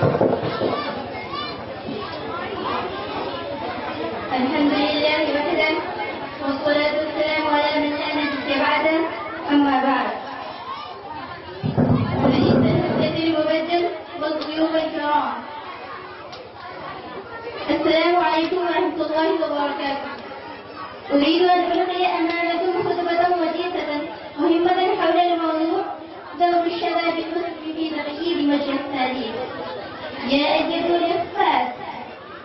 الحمد لله وحده، والصلاة والسلام على من لا نبي بعده، أما بعد. رئيس الهيئة المبجل والضيوف الكرام، السلام عليكم ورحمة الله وبركاته. أريد أن ألقي أمامكم خطبة وجيزة مهمة حول الموضوع دور الشباب المسلم في تغيير وجه التاريخ. يا أيها الإخوات،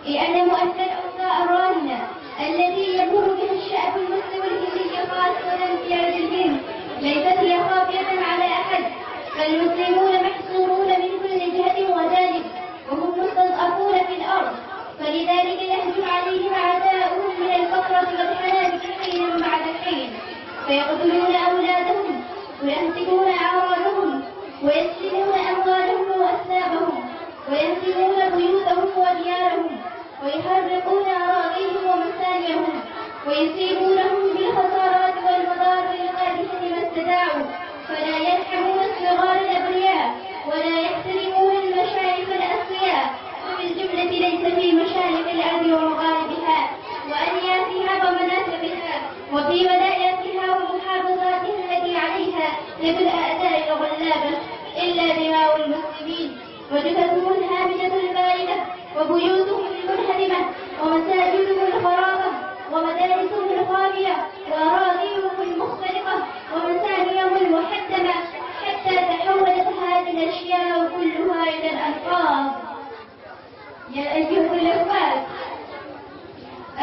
لأن مؤثر الأوضاع الراهنة التي يمر بها الشعب المسلم الهندي خاصة في عهد الهند ليست هي خافية على أحد، فالمسلمون محصورون من كل جهة وجانب، وهم مستضعفون في الأرض، فلذلك يهجم عليهم أعداؤهم من الفترة والحنابل حينا بعد حين، فيقتلون أولادهم ويهتكون أعراضهم ويسلبون أموالهم وأثابهم ويهدمون بيوتهم وديارهم ويحرقون أراضيهم ومسامعهم ويصيبونهم بالخسارات والمضار القادحة ما استطاعوا، فلا يرحمون الصغار الأبرياء ولا يحترمون المشايخ الأصفياء، وبالجملة ليس في مشارق الأرض ومغاربها وأنيافها ومناسبها وفي ولاياتها ومحافظاتها التي عليها يد الأعداء الغلابة إلا دماء المسلمين وجثثهم الهامدة الباردة وبيوتهم المنهدمة ومساجدهم الخرابة ومدارسهم الخاوية وأراضيهم المختلقة ومسامعهم المحدمة، حتى تحولت هذه الأشياء كلها إلى الألفاظ. يا أيها الأخوات،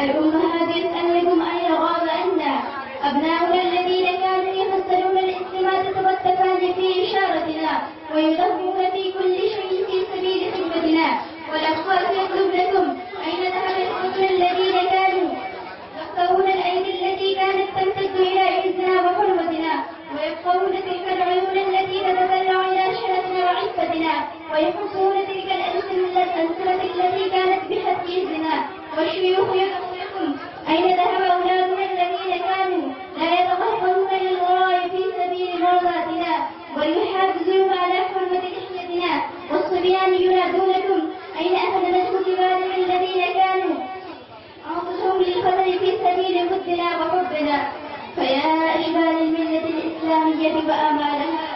الأمهات يسألنكم أين غاب عنا أبناؤنا الذين كانوا يفسرون الاستماتة والتفاني في إشارتنا ويدهمون في كل شيء في سبيل خدمتنا، والأخوات يطلب لكم أين ذهب الإخوة الذين كانوا يقطعون الأيدي التي كانت تمتد إلى عزنا وحرمتنا ويقطعون تلك العيون التي تتطلع إلى شرفنا وعفتنا ويحصون تلك الألسنة التي كانت بحث عزنا، والشيوخ يقول لكم أين ذهب أولادنا الذين كانوا لا يتطهرون للغاية في سبيل مرضاتنا ويحافظون على حرمة لحيتنا، والصبيان ينادونكم أين أهلنا كبارنا الذين كانوا أنفسهم للخطر في سبيل ودنا وحبنا. فيا أشبال الملة الإسلامية وآمالها،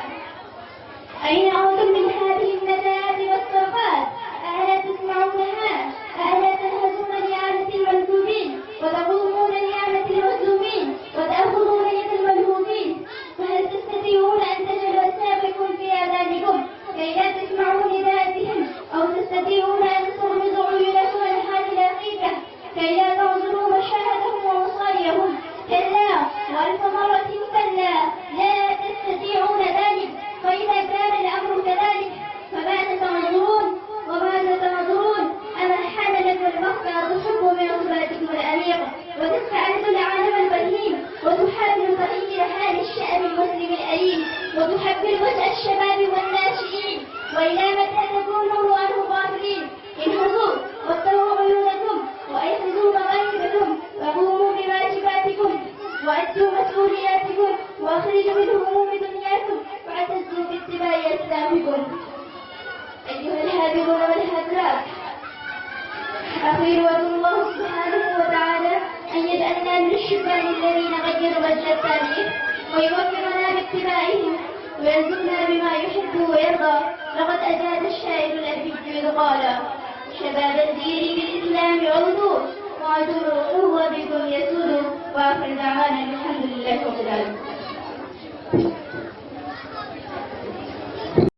أين أنتم من هذه النداءات والصرخات؟ ألا تسمعونها؟ ألا تنهزون لإعانة المنكوبين وتقومون لإعانة المظلومين وتأخذون يد الملهوبين؟ فهل تستطيعون أن تجعلوا أسنابكم في آذانكم كي لا تسمعوا نداءاتهم، أو تستطيعون أن تغمضوا عيونكم عن هذه الحقيقة كي لا تنظروا مشاهدهم ومصاريهم؟ كلا وألف مرة كلا، لا تستطيعون ذلك. فإذا كان الأمر كذلك فماذا تنظرون وماذا تنظرون؟ أما حملت المخفى تحب من أصباتكم الأميرة وتستعرض العالم البهيم وتحاول تغيير حال الشعب المسلم الأليم وتحبل وجه الشباب والناشئين، وإلى متى تكونوا عنه غافلين؟ انهضوا وافتحوا عيونكم وأيقظوا مغاربكم وقوموا بواجباتكم وأدوا مسؤولياتكم وأخرجوا من هموم دنياكم واعتزوا باتباع إسلامكم. أيها الحاضرون والحاضرات، أخير الله سبحانه وتعالى أن يجعلنا من الشبان الذين غيروا وجه التاريخ ويوفقنا باتباعهم ويرزقنا بما يحب ويرضى. لقد أجاد الشاعر الأدبي إذ قال: شباب الدين بالإسلام عودوا وعدوا